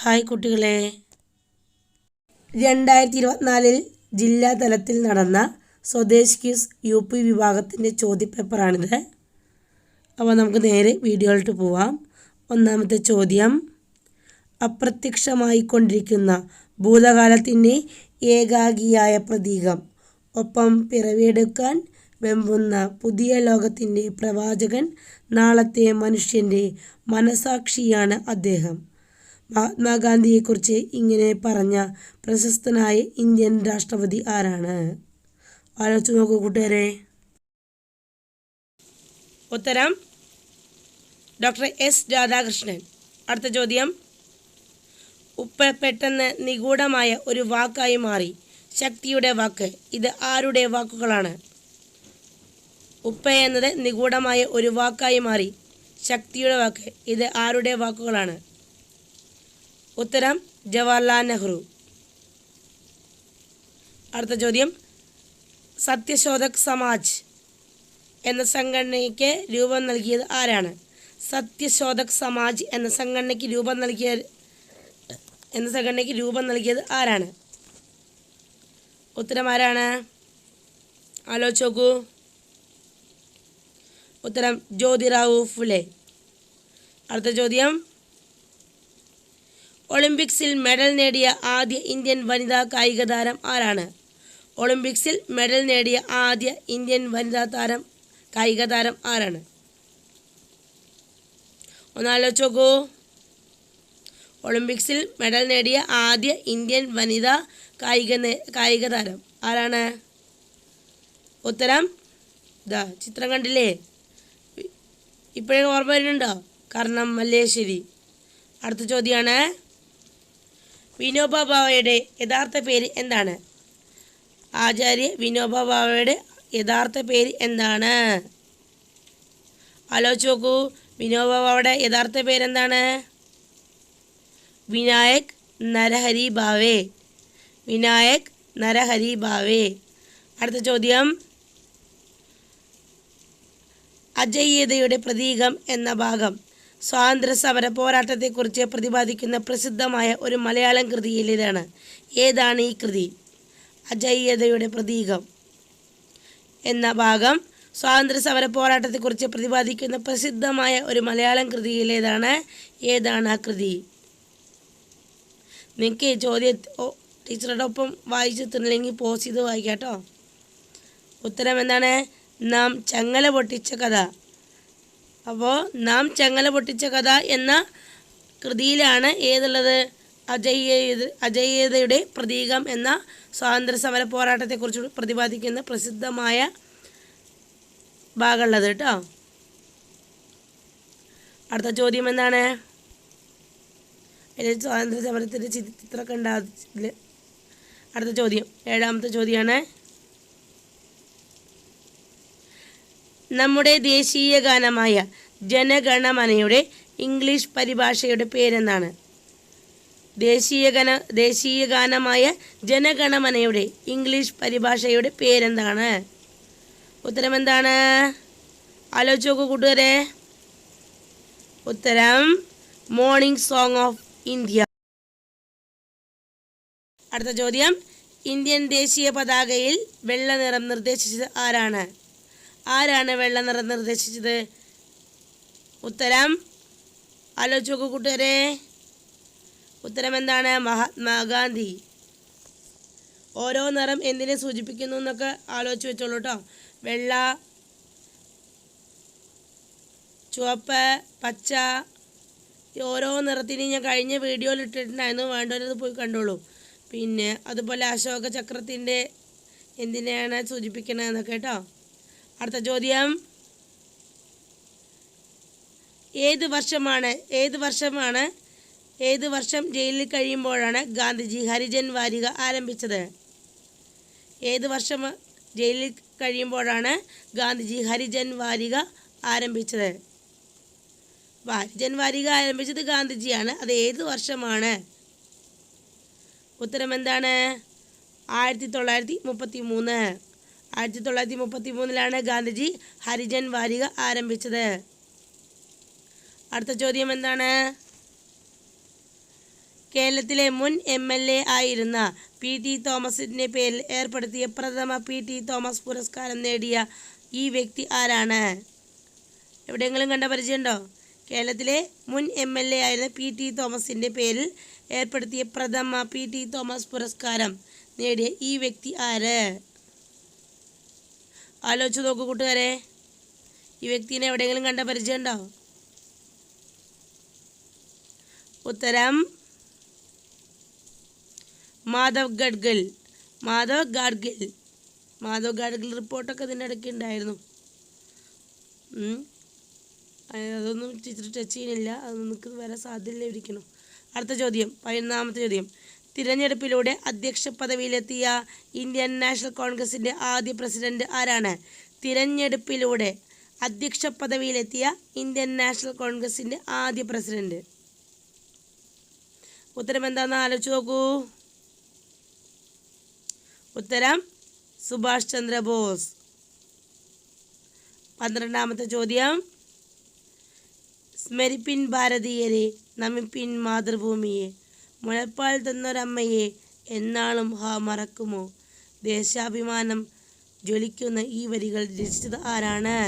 Hi കുട്ടികളെ, 2024 ജില്ലാ തലത്തിൽ നടന്ന സ്വദേശ് ക്വിസ് UP വിഭാഗത്തിൻ്റെ ചോദ്യപേപ്പറാണിത്. അപ്പോൾ നമുക്ക് നേരെ വീഡിയോയിലോട്ട് പോവാം. ഒന്നാമത്തെ ചോദ്യം: അപ്രത്യക്ഷമായിക്കൊണ്ടിരിക്കുന്ന ഭൂതകാലത്തിൻ്റെ ഏകാഗിയായ പ്രതീകം, ഒപ്പം പിറവിയെടുക്കാൻ വെമ്പുന്ന പുതിയ ലോകത്തിൻ്റെ പ്രവാചകൻ, നാളത്തെ മനുഷ്യൻ്റെ മനസാക്ഷിയാണ് അദ്ദേഹം. മഹാത്മാഗാന്ധിയെക്കുറിച്ച് ഇങ്ങനെ പറഞ്ഞ പ്രശസ്തനായ ഇന്ത്യൻ രാഷ്ട്രപതി ആരാണ്? ആലോചിച്ച് നോക്കൂ കൂട്ടുകാരെ. ഉത്തരം ഡോക്ടർ S. രാധാകൃഷ്ണൻ. അടുത്ത ചോദ്യം: ഉപ്പ് പെട്ടെന്ന് നിഗൂഢമായ ഒരു വാക്കായി മാറി. ശക്തിയുടെ വാക്ക്. ഇത് ആരുടെ വാക്കുകളാണ്? ഉപ്പ് എന്നത് നിഗൂഢമായ ഒരു വാക്കായി മാറി. ശക്തിയുടെ വാക്ക്. ഇത് ആരുടെ വാക്കുകളാണ്? ഉത്തരം ജവഹർലാൽ നെഹ്റു. അടുത്ത ചോദ്യം: സത്യശോധക് സമാജ് എന്ന സംഘടനയ്ക്ക് രൂപം നൽകിയത് ആരാണ്? സത്യശോധക് സമാജ് എന്ന സംഘടനയ്ക്ക് രൂപം നൽകിയത് ആരാണ്? ഉത്തരം ആരാണ്? ആലോചിച്ച് നോക്കൂ. ഉത്തരം ജ്യോതിറാവു ഫുലെ. അടുത്ത ചോദ്യം: ഒളിമ്പിക്സിൽ മെഡൽ നേടിയ ആദ്യ ഇന്ത്യൻ വനിതാ കായിക താരം ആരാണ്? ഒളിമ്പിക്സിൽ മെഡൽ നേടിയ ആദ്യ ഇന്ത്യൻ വനിതാ കായിക താരം ആരാണ്? ഒന്നാലോചിച്ച് നോക്കൂ. ഒളിമ്പിക്സിൽ മെഡൽ നേടിയ ആദ്യ ഇന്ത്യൻ വനിതാ കായിക താരം ആരാണ്? ഉത്തരം ചിത്രം കണ്ടില്ലേ? ഇപ്പോഴേ ഓർമ്മ വരുന്നുണ്ടോ? കർണം മല്ലേശ്വരി. അടുത്ത ചോദ്യമാണ്: വിനോബ ഭാവെയുടെ യഥാർത്ഥ പേര് എന്താണ്? ആചാര്യ വിനോബ ഭാവെയുടെ യഥാർത്ഥ പേര് എന്താണ്? ആലോചിച്ച് നോക്കൂ. വിനോബ ഭാവെയുടെ യഥാർത്ഥ പേരെന്താണ്? വിനായക് നരഹരി ഭാവെ. വിനായക് നരഹരി ഭാവെ. അടുത്ത ചോദ്യം: അജയ്യതയുടെ പ്രതീകം എന്ന ഭാഗം സ്വാതന്ത്ര്യ സമര പോരാട്ടത്തെക്കുറിച്ച് പ്രതിപാദിക്കുന്ന പ്രസിദ്ധമായ ഒരു മലയാളം കൃതിയിലേതാണ്? ഏതാണ് ഈ കൃതി? അജയ്യതയുടെ പ്രതീകം എന്ന ഭാഗം സ്വാതന്ത്ര്യ സമര പോരാട്ടത്തെക്കുറിച്ച് പ്രതിപാദിക്കുന്ന പ്രസിദ്ധമായ ഒരു മലയാളം കൃതിയിലേതാണ്? ഏതാണ് ആ കൃതി? നിങ്ങൾക്ക് ചോദ്യം ടീച്ചറുടെ ഒപ്പം വായിച്ചിട്ടില്ലെങ്കിൽ പോസ് ചെയ്ത് വായിക്കാം കേട്ടോ. ഉത്തരം എന്താണ്? നാം ചങ്ങല പൊട്ടിച്ച കഥ. അപ്പോൾ നാം ചങ്ങല പൊട്ടിച്ച കഥ എന്ന കൃതിയിലാണ് ഏതുള്ളത്? അജയ്യതയുടെ പ്രതീകം എന്ന സ്വാതന്ത്ര്യ സമര പോരാട്ടത്തെക്കുറിച്ച് പ്രതിപാദിക്കുന്ന പ്രസിദ്ധമായ ഭാഗമുള്ളത് കേട്ടോ. അടുത്ത ചോദ്യം എന്താണ്? സ്വാതന്ത്ര്യ സമരത്തിൻ്റെ ചിത്രമൊക്കെ ഉണ്ടാവില്ല. അടുത്ത ചോദ്യം, ഏഴാമത്തെ ചോദ്യമാണ്: നമ്മുടെ ദേശീയ ഗാനമായ ജനഗണമനയുടെ ഇംഗ്ലീഷ് പരിഭാഷയുടെ പേരെന്താണ്? ദേശീയ ഗാനമായ ജനഗണമനയുടെ ഇംഗ്ലീഷ് പരിഭാഷയുടെ പേരെന്താണ്? ഉത്തരം എന്താണ്? ആലോചിച്ച് നോക്കൂ കൂട്ടുകാരെ. ഉത്തരം മോർണിംഗ് സോങ് ഓഫ് ഇന്ത്യ. അടുത്ത ചോദ്യം: ഇന്ത്യൻ ദേശീയ പതാകയിൽ വെള്ള നിറം നിർദ്ദേശിച്ചത് ആരാണ്? ആരാണ് വെള്ള നിറം നിർദ്ദേശിച്ചത്? ഉത്തരം ആലോചിച്ച് നോക്കൂ കൂട്ടുകാരെ. ഉത്തരം എന്താണ്? മഹാത്മാഗാന്ധി. ഓരോ നിറം എന്തിനെ സൂചിപ്പിക്കുന്നു എന്നൊക്കെ ആലോചിച്ച് വെച്ചോളൂ കേട്ടോ. വെള്ള, ചുവപ്പ്, പച്ച, ഓരോ നിറത്തിനും ഞാൻ കഴിഞ്ഞ വീഡിയോയിൽ ഇട്ടിട്ടുണ്ടായിരുന്നു. വേണ്ടവരത് പോയി കണ്ടോളൂ. പിന്നെ അതുപോലെ അശോക ചക്രത്തിൻ്റെ എന്തിനെയാണ് സൂചിപ്പിക്കണതെന്നൊക്കെ കേട്ടോ. അടുത്ത ചോദ്യം: ഏത് വർഷം ജയിലിൽ കഴിയുമ്പോഴാണ് ഗാന്ധിജി ഹരിജൻ വാരിക ആരംഭിച്ചത്? ഏത് വർഷം ജയിലിൽ കഴിയുമ്പോഴാണ് ഗാന്ധിജി ഹരിജൻ വാരിക ആരംഭിച്ചത്? ഹരിജൻ വാരിക ആരംഭിച്ചത് ഗാന്ധിജിയാണ്. അത് ഏത് വർഷമാണ്? ഉത്തരം എന്താണ്? 1933. 1933 ഗാന്ധിജി ഹരിജൻ വാരിക ആരംഭിച്ചത്. അടുത്ത ചോദ്യം എന്താണ്? കേരളത്തിലെ മുൻ MLA ആയിരുന്ന PT തോമസിൻ്റെ പേരിൽ ഏർപ്പെടുത്തിയ പ്രഥമ PT തോമസ് പുരസ്കാരം നേടിയ ഈ വ്യക്തി ആരാണ്? എവിടെയെങ്കിലും കണ്ട പരിചയമുണ്ടോ? കേരളത്തിലെ മുൻ MLA ആയിരുന്ന PT തോമസിൻ്റെ പേരിൽ ഏർപ്പെടുത്തിയ പ്രഥമ PT തോമസ് പുരസ്കാരം നേടിയ ഈ വ്യക്തി ആര്? ആലോചിച്ച് നോക്കൂ കൂട്ടുകാരെ. ഈ വ്യക്തിനെ എവിടെയെങ്കിലും കണ്ട പരിചയമുണ്ടോ? ഉത്തരം മാധവ് ഗഡ്ഗിൽ. മാധവ് ഗാഡ്ഗിൽ റിപ്പോർട്ടൊക്കെ ഇതിൻ്റെ ഇടയ്ക്ക് ഉണ്ടായിരുന്നു. അതൊന്നും ടീച്ചർ ടച്ച് ചെയ്യുന്നില്ല. അത് നമുക്ക് വരാൻ സാധ്യതയില്ല ഇരിക്കണം. അടുത്ത ചോദ്യം, 11ാമത്തെ ചോദ്യം. തിരഞ്ഞെടുപ്പിലൂടെ അധ്യക്ഷ പദവിയിലെത്തിയ ഇന്ത്യൻ നാഷണൽ കോൺഗ്രസിൻ്റെ ആദ്യ പ്രസിഡന്റ് ആരാണ്? തിരഞ്ഞെടുപ്പിലൂടെ അധ്യക്ഷ പദവിയിലെത്തിയ ഇന്ത്യൻ നാഷണൽ കോൺഗ്രസിൻ്റെ ആദ്യ പ്രസിഡന്റ്. ഉത്തരം എന്താണെന്ന് ആലോചിച്ച് നോക്കൂ. ഉത്തരം സുഭാഷ് ചന്ദ്രബോസ്. 12ാമത്തെ ചോദ്യം. സ്മരിപ്പിൻ ഭാരതീയരെ, നമിപ്പിൻ മാതൃഭൂമിയെ, മുലപ്പാൽ തന്നൊരമ്മയെ എന്നാളും മറക്കുമോ? ദേശാഭിമാനം ജ്വലിക്കുന്ന ഈ വരികൾ രചിച്ചത് ആരാണ്?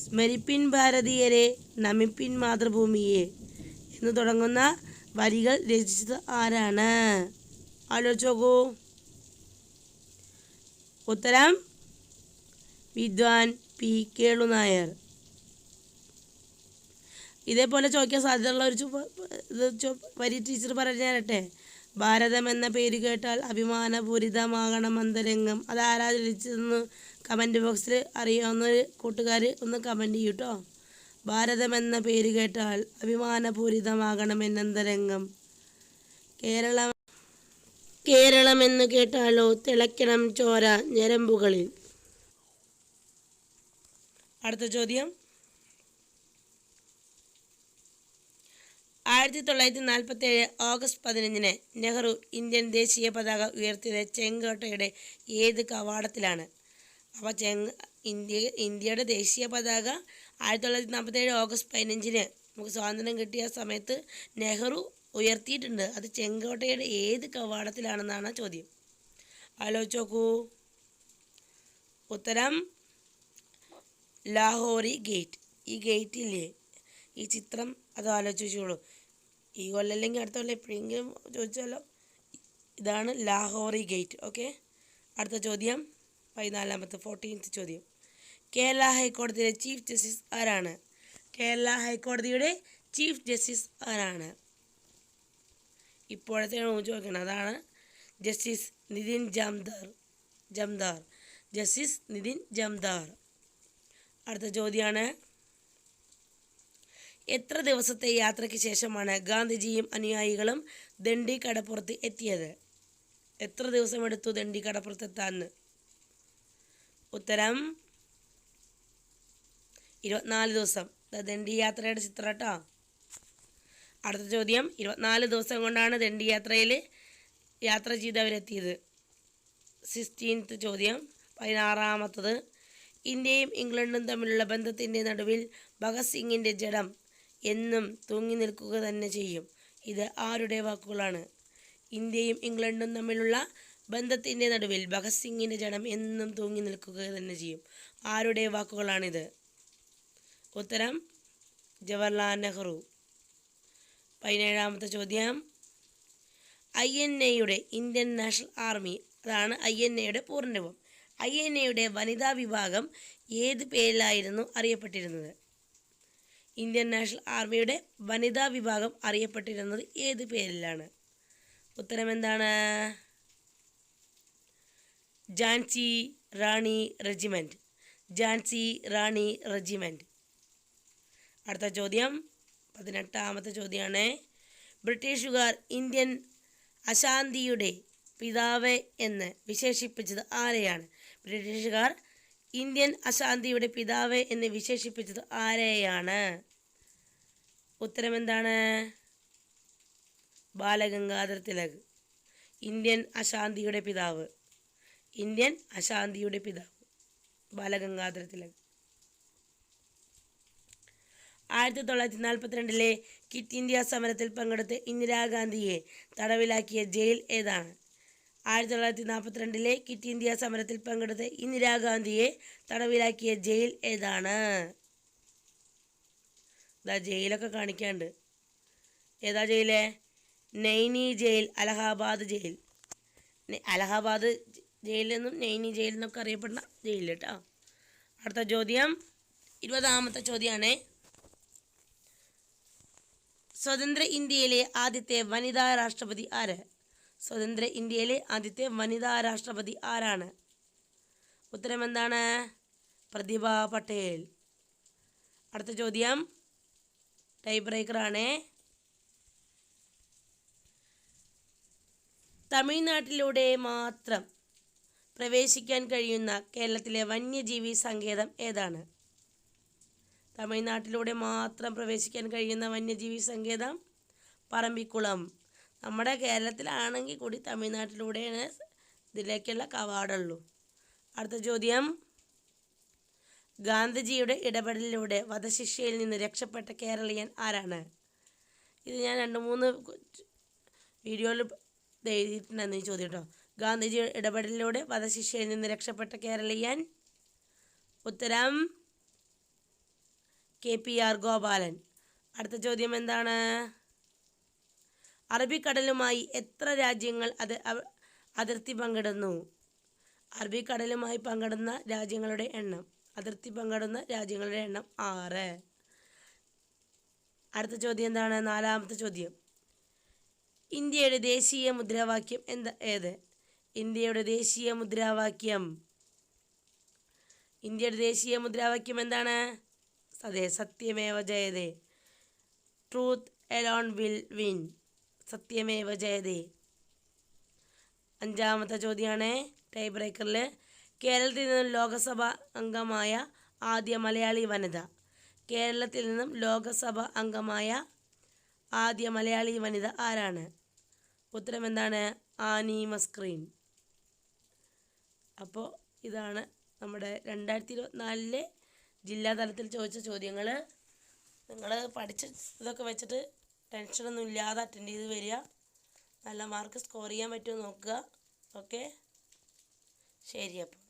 സ്മരിപ്പിൻ ഭാരതീയരെ, നമിപ്പിൻ മാതൃഭൂമിയെ എന്ന് തുടങ്ങുന്ന വരികൾ രചിച്ചത് ആരാണ്? ആലോചിച്ച് നോക്കൂ. ഉത്തരം വിദ്വാൻ P. കേളുനായർ. ഇതേപോലെ ചോദിക്കാൻ സാധ്യതയുള്ള ഒരു വരി ടീച്ചർ പറഞ്ഞു തരട്ടെ. ഭാരതം എന്ന പേര് കേട്ടാൽ അഭിമാനപൂരിതമാകണം അന്തരംഗം. അത് ആരാ രചിച്ചതെന്ന് കമൻറ്റ് ബോക്സിൽ അറിയാവുന്ന കൂട്ടുകാർ ഒന്ന് കമൻറ്റ് ചെയ്യൂ കേട്ടോ. ഭാരതം എന്ന പേര് കേട്ടാൽ അഭിമാനപൂരിതമാകണം എന്നന്തരംഗം. കേരളം എന്ന് കേട്ടാലോ തിളയ്ക്കണം ചോര ഞരമ്പുകളിൽ. അടുത്ത ചോദ്യം. 1947 ഓഗസ്റ്റ് 15 നെഹ്റു ഇന്ത്യൻ ദേശീയ പതാക ഉയർത്തിയത് ചെങ്കോട്ടയുടെ ഏത് കവാടത്തിലാണ്? അപ്പോൾ ഇന്ത്യയുടെ ദേശീയ പതാക 1947 ഓഗസ്റ്റ് 15 നമുക്ക് സ്വാതന്ത്ര്യം കിട്ടിയ സമയത്ത് നെഹ്റു ഉയർത്തിയിട്ടുണ്ട്. അത് ചെങ്കോട്ടയുടെ ഏത് കവാടത്തിലാണെന്നാണ് ചോദ്യം. ആലോചിച്ച് നോക്കൂ. ഉത്തരം ലാഹോറി ഗേറ്റ്. ഈ ഗേറ്റില്ലേ, ഈ ചിത്രം അത് ആലോചിച്ചോളൂ. ഈ കൊല്ലം അല്ലെങ്കിൽ അടുത്ത കൊല്ലം എപ്പോഴെങ്കിലും ചോദിച്ചാലോ. ഇതാണ് ലാഹോറി ഗേറ്റ്. ഓക്കെ. അടുത്ത ചോദ്യം 14ാമത്തെ 14th ചോദ്യം. കേരള ഹൈക്കോടതിയുടെ ചീഫ് ജസ്റ്റിസ് ആരാണ്? കേരള ഹൈക്കോടതിയുടെ ചീഫ് ജസ്റ്റിസ് ആരാണ്? ഇപ്പോഴത്തെ ചോദിക്കണം. അതാണ് ജസ്റ്റിസ് നിതിൻ ജംദാർ. ജസ്റ്റിസ് നിതിൻ ജംദാർ. അടുത്ത ചോദ്യമാണ്. എത്ര ദിവസത്തെ യാത്രയ്ക്ക് ശേഷമാണ് ഗാന്ധിജിയും അനുയായികളും ദണ്ഡി കടപ്പുറത്ത് എത്തിയത്? എത്ര ദിവസമെടുത്തു ദണ്ഡി കടപ്പുറത്തെത്താന്ന്? ഉത്തരം 24 ദിവസം. ദണ്ഡി യാത്രയുടെ ചിത്രം കേട്ടോ. അടുത്ത ചോദ്യം. 24 ദിവസം കൊണ്ടാണ് ദണ്ഡി യാത്ര ചെയ്തവരെത്തിയത്. 16th ചോദ്യം, 16ാമത്തത്. ഇന്ത്യയും ഇംഗ്ലണ്ടും തമ്മിലുള്ള ബന്ധത്തിൻ്റെ നടുവിൽ ഭഗത് സിംഗിൻ്റെ ജഡം എന്നും തൂങ്ങി നിൽക്കുക തന്നെ ചെയ്യും. ഇത് ആരുടെ വാക്കുകളാണ്? ഇന്ത്യയും ഇംഗ്ലണ്ടും തമ്മിലുള്ള ബന്ധത്തിൻ്റെ നടുവിൽ ഭഗത് സിംഗിൻ്റെ ജഡം എന്നും തൂങ്ങി നിൽക്കുക തന്നെ ചെയ്യും. ആരുടെ വാക്കുകളാണിത്? ഉത്തരം ജവഹർലാൽ നെഹ്റു. 17ാമത്തെ ചോദ്യം. INA ഇന്ത്യൻ നാഷണൽ ആർമി, അതാണ് INA പൂർണ്ണരൂപം. INA വനിതാ വിഭാഗം ഏത് പേരിലായിരുന്നു അറിയപ്പെട്ടിരുന്നത്? ഇന്ത്യൻ നാഷണൽ ആർമിയുടെ വനിതാ വിഭാഗം അറിയപ്പെട്ടിരുന്നത് ഏത് പേരിലാണ്? ഉത്തരം എന്താണ്? ഝാൻസി റാണി റെജിമെൻറ്റ്. ഝാൻസി റാണി റെജിമെൻറ്റ്. അടുത്ത ചോദ്യം 18ാമത്തെ ചോദ്യമാണ്. ബ്രിട്ടീഷുകാർ ഇന്ത്യൻ അശാന്തിയുടെ പിതാവ് എന്ന് വിശേഷിപ്പിച്ചത് ആരെയാണ്? ബ്രിട്ടീഷുകാർ ഇന്ത്യൻ അശാന്തിയുടെ പിതാവ് എന്ന് വിശേഷിപ്പിച്ചത് ആരെയാണ്? ഉത്തരം എന്താണ്? ബാലഗംഗാധർ തിലക്. ഇന്ത്യൻ അശാന്തിയുടെ പിതാവ്. ഇന്ത്യൻ അശാന്തിയുടെ പിതാവ് ബാലഗംഗാധർ തിലക്. 1942 ക്വിറ്റ് ഇന്ത്യ സമരത്തിൽ പങ്കെടുത്ത് ഇന്ദിരാഗാന്ധിയെ തടവിലാക്കിയ ജയിൽ ഏതാണ്? 1942 ക്വിറ്റ് ഇന്ത്യ സമരത്തിൽ പങ്കെടുത്ത് ഇന്ദിരാഗാന്ധിയെ തടവിലാക്കിയ ജയിൽ ഏതാണ്? ഇതാ ജയിലൊക്കെ കാണിക്കാണ്ട്. ഏതാ ജയില്? നൈനി ജയിൽ, അലഹാബാദ് ജയിൽ. അലഹാബാദ് ജയിലെന്നും നൈനി ജയിൽ എന്നൊക്കെ അറിയപ്പെടുന്ന ജയിൽ കേട്ടോ. അടുത്ത ചോദ്യം 20ാമത്തെ ചോദ്യമാണ്. സ്വതന്ത്ര ഇന്ത്യയിലെ ആദ്യത്തെ വനിതാ രാഷ്ട്രപതി ആര്? സ്വതന്ത്ര ഇന്ത്യയിലെ ആദ്യത്തെ വനിതാ രാഷ്ട്രപതി ആരാണ്? ഉത്തരം എന്താണ്? പ്രതിഭ പട്ടേൽ. അടുത്ത ചോദ്യം ടൈ ബ്രേക്കറാണ്. തമിഴ്നാട്ടിലൂടെ മാത്രം പ്രവേശിക്കാൻ കഴിയുന്ന കേരളത്തിലെ വന്യജീവി സങ്കേതം ഏതാണ്? തമിഴ്നാട്ടിലൂടെ മാത്രം പ്രവേശിക്കാൻ കഴിയുന്ന വന്യജീവി സങ്കേതം പറമ്പിക്കുളം. നമ്മുടെ കേരളത്തിലാണെങ്കിൽ കൂടി തമിഴ്നാട്ടിലൂടെയാണ് ഇതിലേക്കുള്ള കവാടമുള്ളൂ. അടുത്ത ചോദ്യം, ഗാന്ധിജിയുടെ ഇടപെടലിലൂടെ വധശിക്ഷയിൽ നിന്ന് രക്ഷപ്പെട്ട കേരളീയൻ ആരാണ്? ഇത് ഞാൻ 2-3 വീഡിയോയിൽ എഴുതിയിട്ടുണ്ടെന്ന് ഈ ചോദ്യം കേട്ടോ. ഗാന്ധിജിയുടെ ഇടപെടലിലൂടെ വധശിക്ഷയിൽ നിന്ന് രക്ഷപ്പെട്ട കേരളീയൻ. ഉത്തരം KPR ഗോപാലൻ. അടുത്ത ചോദ്യം എന്താണ്? അറബിക്കടലുമായി എത്ര രാജ്യങ്ങൾ അതിർത്തി പങ്കിടുന്നു? അറബിക്കടലുമായി പങ്കിടുന്ന രാജ്യങ്ങളുടെ എണ്ണം, അതിർത്തി പങ്കിടുന്ന രാജ്യങ്ങളുടെ എണ്ണം 6. അടുത്ത ചോദ്യം എന്താണ്? 4ാമത്തെ ചോദ്യം. ഇന്ത്യയുടെ ദേശീയ മുദ്രാവാക്യം ഏത്? ഇന്ത്യയുടെ ദേശീയ മുദ്രാവാക്യം. ഇന്ത്യയുടെ ദേശീയ മുദ്രാവാക്യം എന്താണ്? അതെ, സത്യമേവ ജയതേ. Truth alone will win. സത്യമേവ ജയതേ. 5ാമത്തെ ചോദ്യമാണ് ടൈ ബ്രേക്കറിൽ. കേരളത്തിൽ നിന്നും ലോകസഭ അംഗമായ ആദ്യ മലയാളി വനിത. കേരളത്തിൽ നിന്നും ലോകസഭ അംഗമായ ആദ്യ മലയാളി വനിത ആരാണ്? ഉത്തരം എന്താണ്? ആനി മസ്ക്രീൻ. അപ്പോൾ ഇതാണ് നമ്മുടെ 2024 ജില്ലാ തലത്തിൽ ചോദിച്ച ചോദ്യങ്ങൾ. നിങ്ങൾ പഠിച്ച ഇതൊക്കെ വെച്ചിട്ട് ടെൻഷനൊന്നും ഇല്ലാതെ അറ്റൻഡ് ചെയ്ത് വരിക. നല്ല മാർക്ക് സ്കോർ ചെയ്യാൻ പറ്റുമോ നോക്കുക. ഓക്കെ, ശരി. അപ്പോൾ